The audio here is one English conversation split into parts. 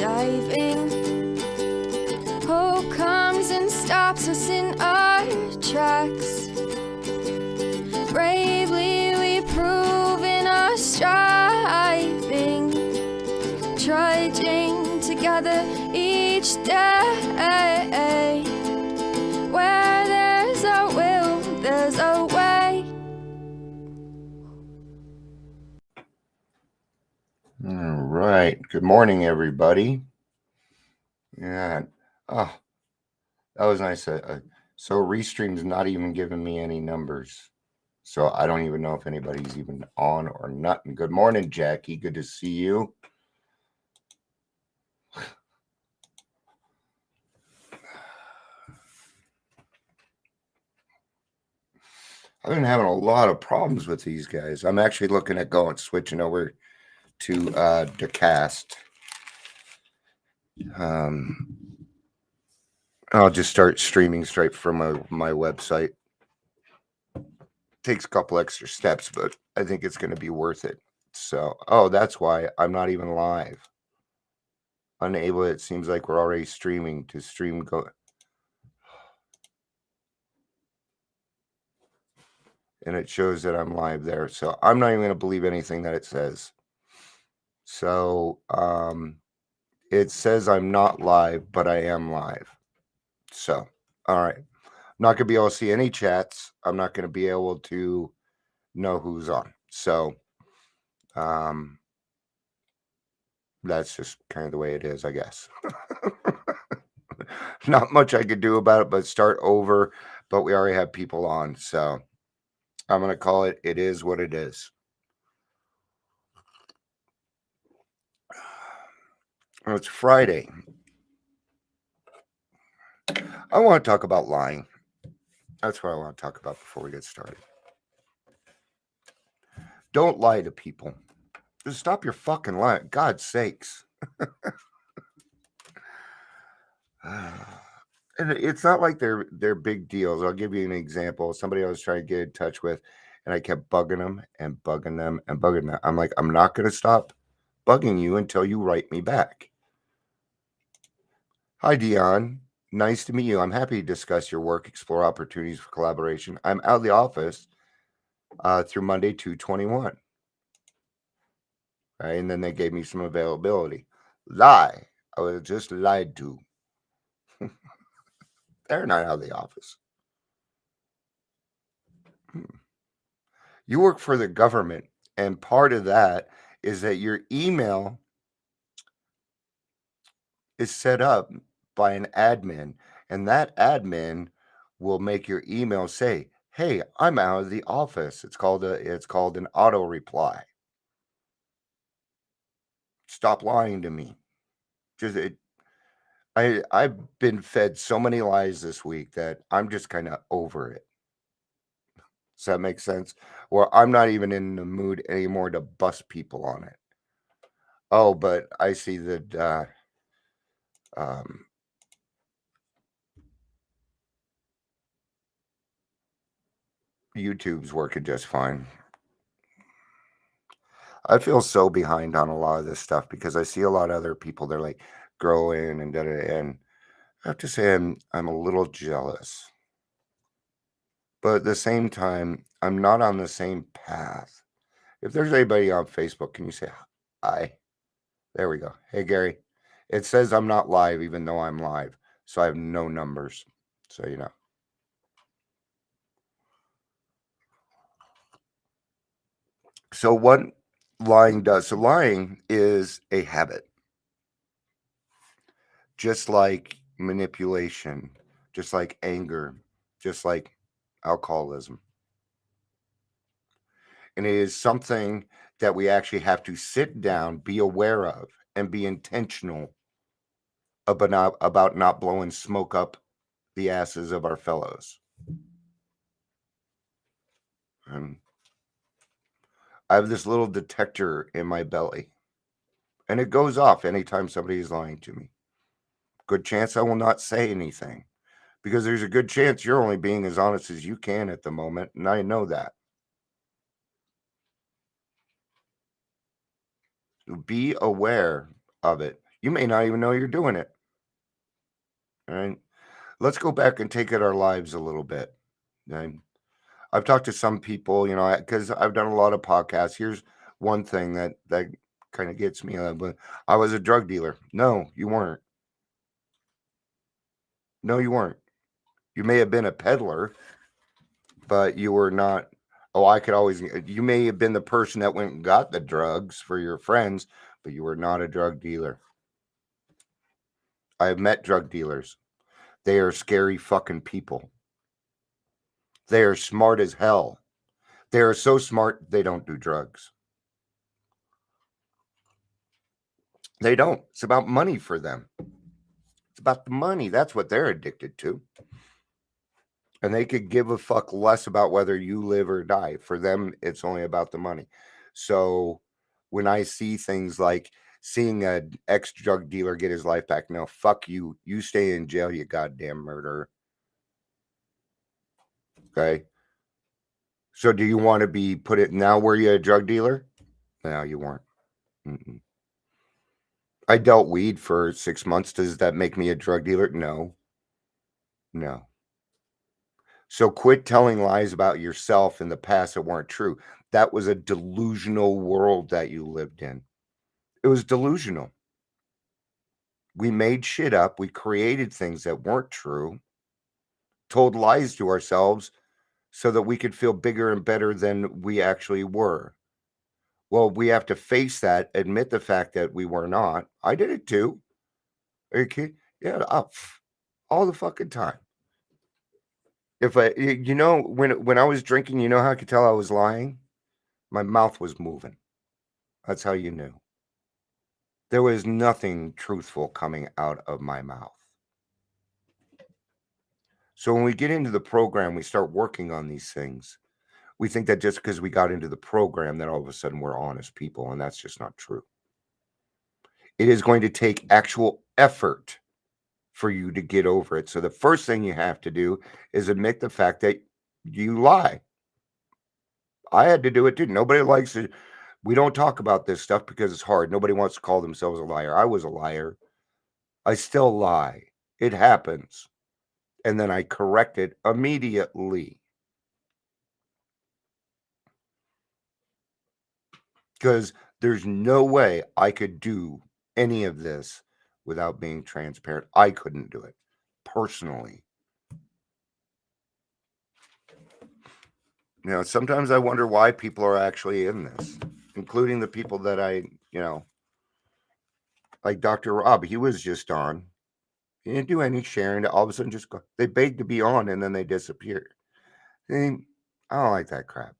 diving. Hope comes and stops us in our tracks. Bravely we prove in our striving, trudging together each day. Where there's a will, there's a way. All right. Good morning, everybody. Yeah. Oh, that was nice. So Restream's not even giving me any numbers. So I don't even know if anybody's even on or not. And good morning, Jackie. Good to see you. I've been having a lot of problems with these guys. I'm actually looking at switching over to Decast. I'll just start streaming straight from my website. Takes a couple extra steps, but I think it's going to be worth it. So, that's why I'm not even live. Unable, it seems like we're already streaming to stream and it shows that I'm live there. So I'm not even going to believe anything that it says. So it says I'm not live, but I am live. So, all right. I'm not going to be able to see any chats. I'm not going to be able to know who's on. So that's just kind of the way it is, I guess. Not much I could do about it, but start over. But we already have people on. So I'm going to call it is what it is. It's Friday. I want to talk about lying. That's what I want to talk about before we get started. Don't lie to people. Just stop your fucking lying. God's sakes. And it's not like they're big deals. I'll give you an example. Somebody I was trying to get in touch with, and I kept bugging them and bugging them and bugging them. I'm like, I'm not going to stop bugging you until you write me back. Hi, Dion. Nice to meet you. I'm happy to discuss your work, explore opportunities for collaboration. I'm out of the office through Monday, 2/21. Right? And then they gave me some availability. Lie. I was just lied to. They're not out of the office. You work for the government, and part of that is that your email is set up by an admin, and that admin will make your email say, "Hey, I'm out of the office." It's called an auto reply. Stop lying to me. I've been fed so many lies this week that I'm just kind of over it. Does that make sense? Or I'm not even in the mood anymore to bust people on it. Oh, but I see that YouTube's working just fine. I feel so behind on a lot of this stuff because I see a lot of other people, they're like growing and and I have to say I'm a little jealous. But at the same time, I'm not on the same path. If there's anybody on Facebook, can you say hi? There we go. Hey, Gary. It says I'm not live, even though I'm live. So I have no numbers. So, you know. So what lying does? So lying is a habit. Just like manipulation, just like anger, just like alcoholism. And it is something that we actually have to sit down, be aware of, and be intentional about not blowing smoke up the asses of our fellows. And I have this little detector in my belly, and it goes off anytime somebody is lying to me. Good chance I will not say anything because there's a good chance you're only being as honest as you can at the moment, and I know that. Be aware of it. You may not even know you're doing it. All right. Let's go back and take at our lives a little bit. Okay? I've talked to some people, because I've done a lot of podcasts. Here's one thing that kind of gets me. But I was a drug dealer. No, you weren't. No, you weren't. You may have been a peddler, but you were not. Oh, I could always. You may have been the person that went and got the drugs for your friends, but you were not a drug dealer. I have met drug dealers. They are scary fucking people. They are smart as hell. They are so smart they don't do drugs. They don't. It's about money for them. It's about the money. That's what they're addicted to. And they could give a fuck less about whether you live or die. For them, it's only about the money. So when I see things like seeing an ex drug dealer get his life back, no, fuck you. You stay in jail, you goddamn murderer. Okay. So do you want to be put it now? Were you a drug dealer? No, you weren't. Mm-mm. I dealt weed for 6 months. Does that make me a drug dealer? No. No. So quit telling lies about yourself in the past that weren't true. That was a delusional world that you lived in. It was delusional. We made shit up. We created things that weren't true, told lies to ourselves so that we could feel bigger and better than we actually were. Well, we have to face that, admit the fact that we were not. I did it too. Are you kidding? Yeah, all the fucking time. If when I was drinking, you know how I could tell I was lying? My mouth was moving. That's how you knew. There was nothing truthful coming out of my mouth. So when we get into the program, we start working on these things. We think that just because we got into the program, that all of a sudden we're honest people, and that's just not true. It is going to take actual effort for you to get over it. So the first thing you have to do is admit the fact that you lie. I had to do it too. Nobody likes it. We don't talk about this stuff because it's hard. Nobody wants to call themselves a liar. I was a liar. I still lie. It happens. And then I correct it immediately. Because there's no way I could do any of this without being transparent. I couldn't do it personally. Sometimes I wonder why people are actually in this, including the people that like Dr. Rob. He was just on. He didn't do any sharing. All of a sudden, they begged to be on and then they disappeared. I don't like that crap.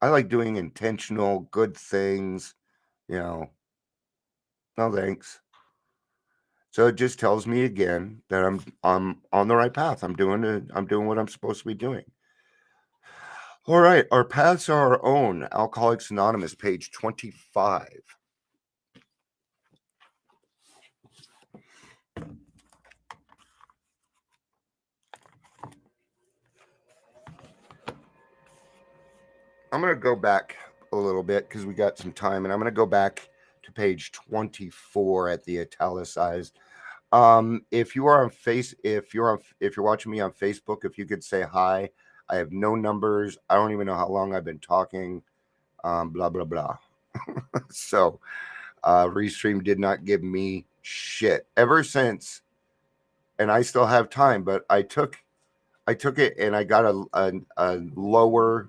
I like doing intentional, good things. No thanks. So it just tells me again that I'm on the right path. I'm doing what I'm supposed to be doing. All right, our paths are our own. Alcoholics Anonymous, page 25. I'm going to go back a little bit because we got some time, and I'm going to go back to page 24 at the italicized. If you are on if you're watching me on Facebook, if you could say hi. I have no numbers. I don't even know how long I've been talking. Blah blah blah. So, Restream did not give me shit ever since, and I still have time. But I took it, and I got a lower.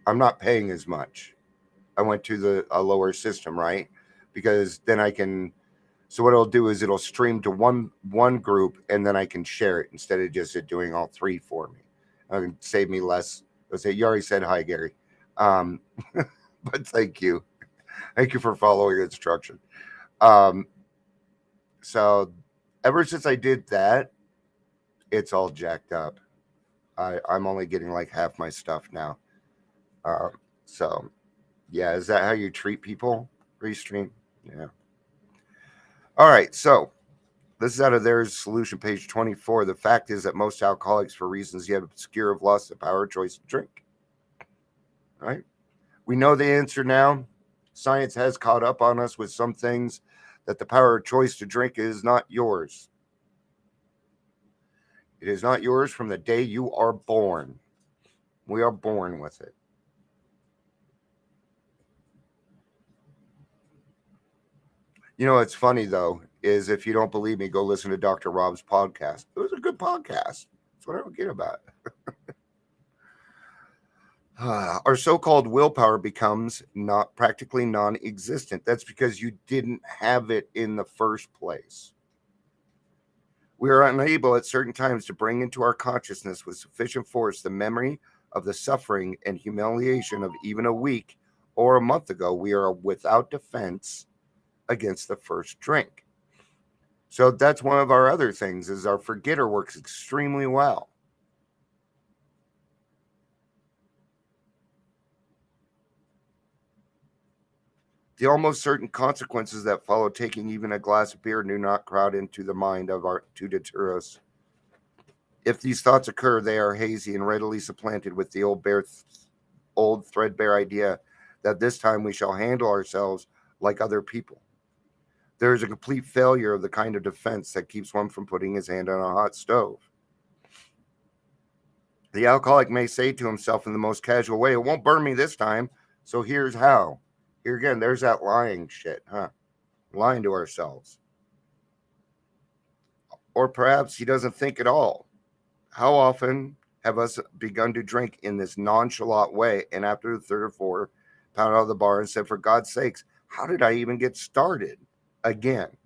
I'm not paying as much. I went to a lower system, right? Because then I can. So what it'll do is it'll stream to one group, and then I can share it instead of just it doing all three for me. It can save me less. Let's say you already said hi, Gary, but thank you for following instruction. So ever since I did that, it's all jacked up. I'm only getting like half my stuff now. So yeah, is that how you treat people? Restream, yeah. All right, so this is out of their solution, page 24. The fact is that most alcoholics, for reasons yet obscure, have lost the power of choice to drink. All right? We know the answer now. Science has caught up on us with some things, that the power of choice to drink is not yours. It is not yours from the day you are born. We are born with it. You know, what's funny though, is if you don't believe me, go listen to Dr. Rob's podcast. It was a good podcast. That's what I don't get about it. Our so-called willpower becomes not practically non-existent. That's because you didn't have it in the first place. We are unable at certain times to bring into our consciousness with sufficient force the memory of the suffering and humiliation of even a week or a month ago. We are without defense against the first drink. So that's one of our other things, is our forgetter works extremely well. The almost certain consequences that follow taking even a glass of beer do not crowd into the mind of our to deter us. If these thoughts occur, they are hazy and readily supplanted with the old threadbare idea that this time we shall handle ourselves like other people. There is a complete failure of the kind of defense that keeps one from putting his hand on a hot stove. The alcoholic may say to himself in the most casual way, "It won't burn me this time, so here's how." Here again, there's that lying shit, huh? Lying to ourselves. Or perhaps he doesn't think at all. How often have us begun to drink in this nonchalant way, and after the third or fourth pound out of the bar and said, "For God's sakes, how did I even get started?" Again.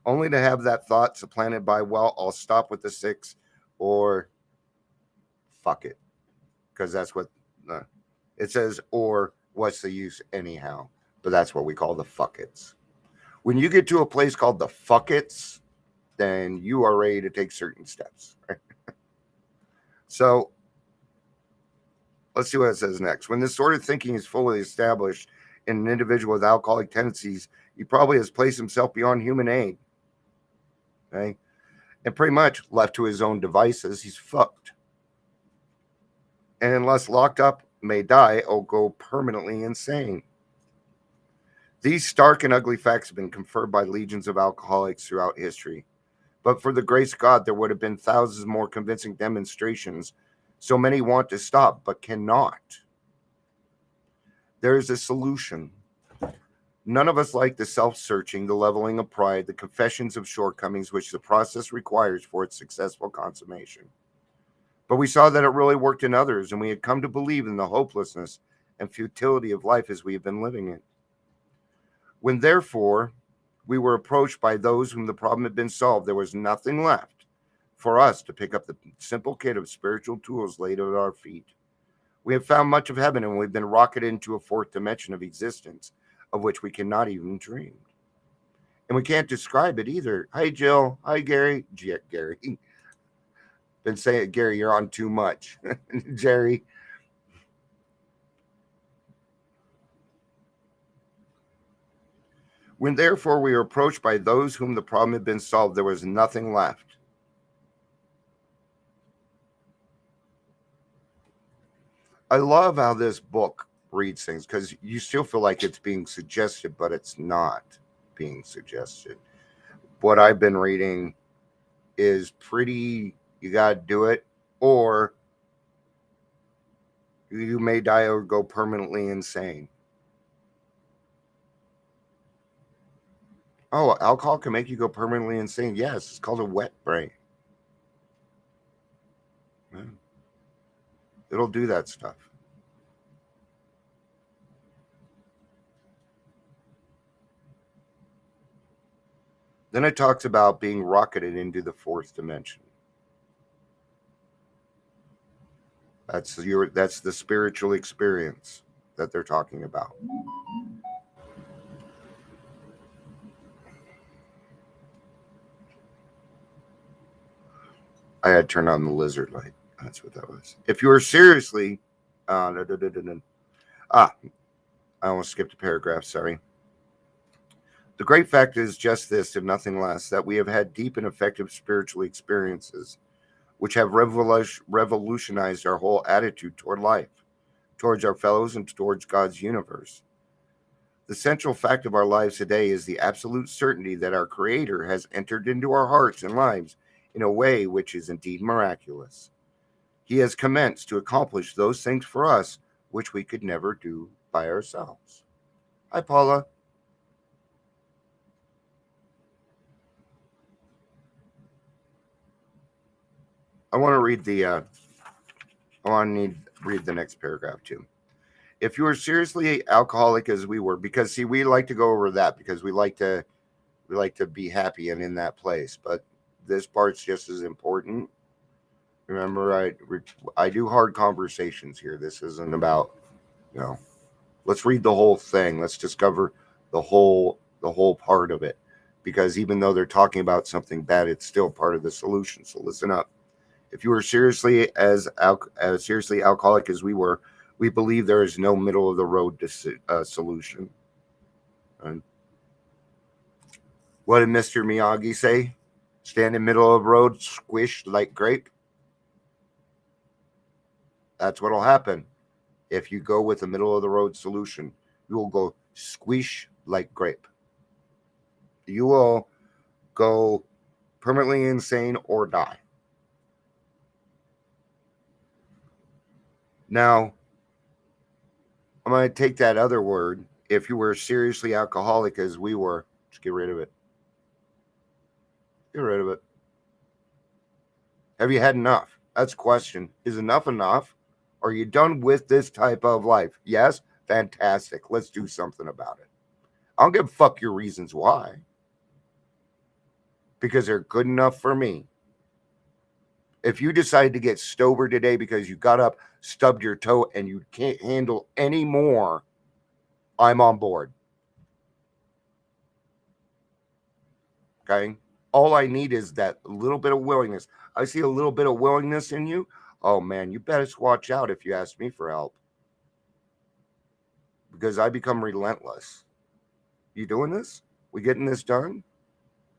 Only to have that thought supplanted by, "Well, I'll stop with the 6," or "Fuck it." Because that's what it says, or "What's the use anyhow?" But that's what we call the fuck it's. When you get to a place called the fuck it's, then you are ready to take certain steps. So let's see what it says next. When this sort of thinking is fully established in an individual with alcoholic tendencies, he probably has placed himself beyond human aid. Okay? And pretty much left to his own devices, he's fucked. And unless locked up, may die or go permanently insane. These stark and ugly facts have been conferred by legions of alcoholics throughout history. But for the grace of God, there would have been thousands more convincing demonstrations. So many want to stop, but cannot. There is a solution. None of us like the self-searching, the leveling of pride, the confessions of shortcomings which the process requires for its successful consummation. But we saw that it really worked in others, and we had come to believe in the hopelessness and futility of life as we have been living it. When, therefore, we were approached by those whom the problem had been solved, there was nothing left for us to pick up the simple kit of spiritual tools laid at our feet. We have found much of heaven, and we've been rocketed into a fourth dimension of existence, of which we cannot even dream. And we can't describe it either. Hi, Jill. Hi, Gary. Gary. Been saying, Gary, you're on too much. Jerry. When therefore we were approached by those whom the problem had been solved, there was nothing left. I love how this book reads things, because you still feel like it's being suggested, but it's not being suggested. What I've been reading is pretty, you got to do it, or you may die or go permanently insane. Oh, alcohol can make you go permanently insane. Yes, it's called a wet brain. Yeah. It'll do that stuff. Then it talks about being rocketed into the fourth dimension. That's the spiritual experience that they're talking about. I had turned on the lizard light. That's what that was. If you are seriously, I almost skipped a paragraph. Sorry. The great fact is just this, if nothing less, that we have had deep and effective spiritual experiences, which have revolutionized our whole attitude toward life, towards our fellows, and towards God's universe. The central fact of our lives today is the absolute certainty that our Creator has entered into our hearts and lives in a way which is indeed miraculous. He has commenced to accomplish those things for us which we could never do by ourselves. Hi, Paula. I want to read read the next paragraph too. If you are seriously alcoholic as we were, because see, we like to go over that because we like to be happy and in that place, but this part's just as important. Remember, I do hard conversations here. This isn't about, you know, let's read the whole thing. Let's discover the whole part of it, because even though they're talking about something bad, it's still part of the solution. So listen up. If you are as seriously alcoholic as we were, we believe there is no middle of the road solution. And what did Mr. Miyagi say? Stand in middle of the road, squished like grape. That's what'll happen if you go with a middle of the road solution. You will go squish like grape. You will go permanently insane or die. Now, I'm going to take that other word. If you were seriously alcoholic as we were, just get rid of it. Get rid of it. Have you had enough? That's the question. Is enough enough? Are you done with this type of life? Yes? Fantastic. Let's do something about it. I don't give a fuck your reasons why. Because they're good enough for me. If you decide to get sober today because you got up, stubbed your toe, and you can't handle any more, I'm on board. Okay? All I need is that little bit of willingness. I see a little bit of willingness in you. Oh man, you better watch out if you ask me for help. Because I become relentless. You doing this? We getting this done?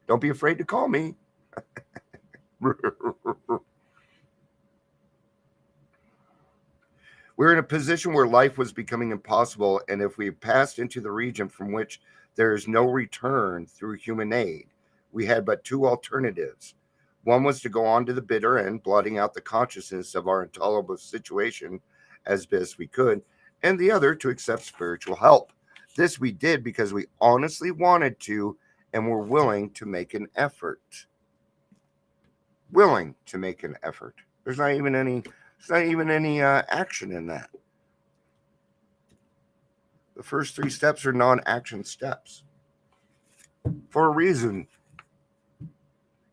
Don't be afraid to call me. We're in a position where life was becoming impossible, and if we passed into the region from which there is no return through human aid, we had but two alternatives. One was to go on to the bitter end, blotting out the consciousness of our intolerable situation as best we could, and the other to accept spiritual help. This we did because we honestly wanted to and were willing to make an effort. Willing to make an effort. There's not even any action in that. The first three steps are non-action steps for a reason.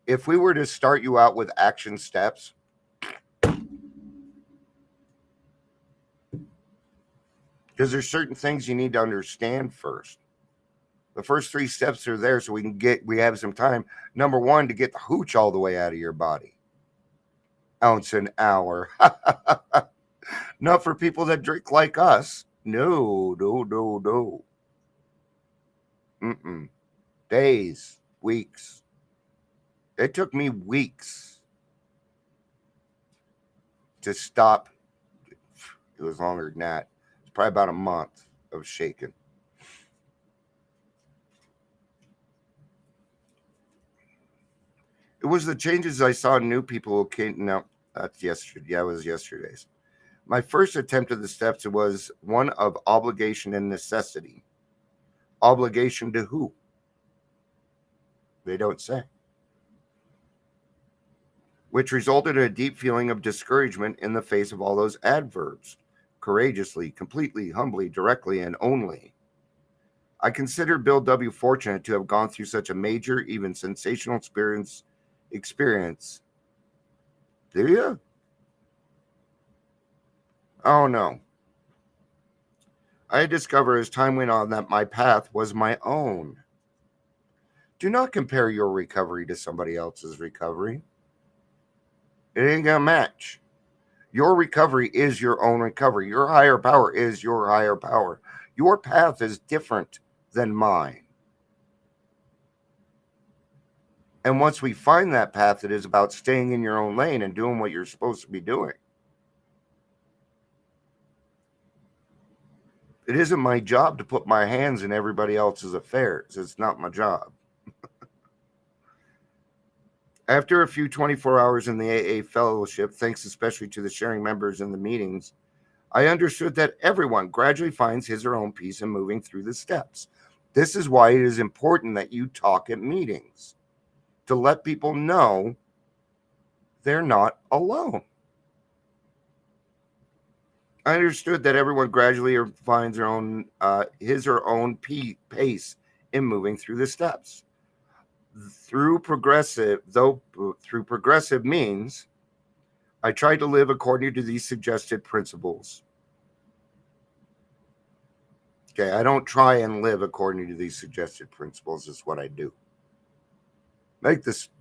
If we were to start you out with action steps, because there's certain things you need to understand first. The first three steps are there so we have some time. Number one, to get the hooch all the way out of your body. Ounce an hour. Not for people that drink like us. No. Days, weeks. It took me weeks to stop. It was longer than that. It's probably about a month of shaking. It was the changes I saw in new people who came. No, that's yesterday. Yeah, it was yesterday's. My first attempt at the steps was one of obligation and necessity. Obligation to who? They don't say. Which resulted in a deep feeling of discouragement in the face of all those adverbs. Courageously, completely, humbly, directly, and only. I consider Bill W. fortunate to have gone through such a major, even sensational experience. Do you? Oh no. I discovered as time went on that my path was my own. Do not compare your recovery to somebody else's recovery. It ain't gonna match. Your recovery is your own recovery. Your higher power is your higher power. Your path is different than mine. And once we find that path, it is about staying in your own lane and doing what you're supposed to be doing. It isn't my job to put my hands in everybody else's affairs. It's not my job. After a few 24 hours in the AA fellowship, thanks especially to the sharing members in the meetings, I understood that everyone gradually finds his or her own peace in moving through the steps. This is why it is important that you talk at meetings, to let people know they're not alone. I understood that everyone gradually finds their own his or her own pace in moving through the steps. Through progressive means, I try to live according to these suggested principles. Okay, I don't try and live according to these suggested principles, is what I do.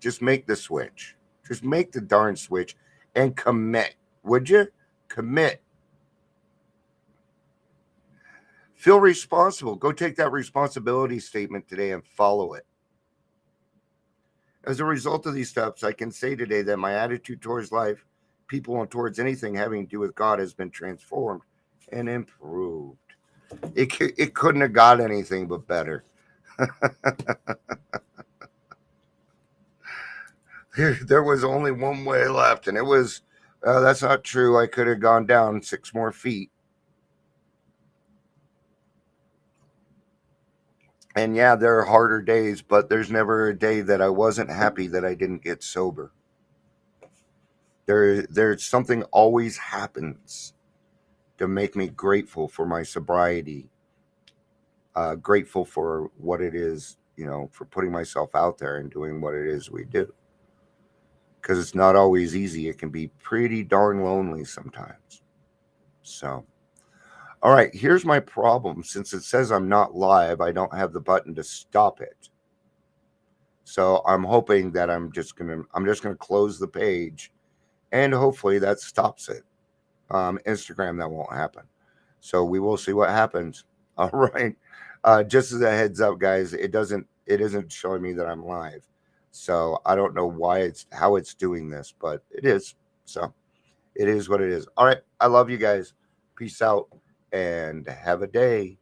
Just make the switch. Just make the darn switch and commit. Would you? Commit. Feel responsible. Go take that responsibility statement today and follow it. As a result of these steps, I can say today that my attitude towards life, people, and towards anything having to do with God has been transformed and improved. It couldn't have got anything but better. There was only one way left, and it was, that's not true. I could have gone down 6 more feet. And yeah, there are harder days, but there's never a day that I wasn't happy that I didn't get sober. There's something always happens to make me grateful for my sobriety, grateful for what it is, for putting myself out there and doing what it is we do. Because it's not always easy. It can be pretty darn lonely sometimes. So, all right, here's my problem. Since it says I'm not live, I don't have the button to stop it. So I'm hoping that I'm just gonna close the page, and hopefully that stops it. Instagram, that won't happen. So we will see what happens. All right. Just as a heads up, guys, it isn't showing me that I'm live. So I don't know how it's doing this, but it is. So it is what it is. All right. I love you guys. Peace out and have a day.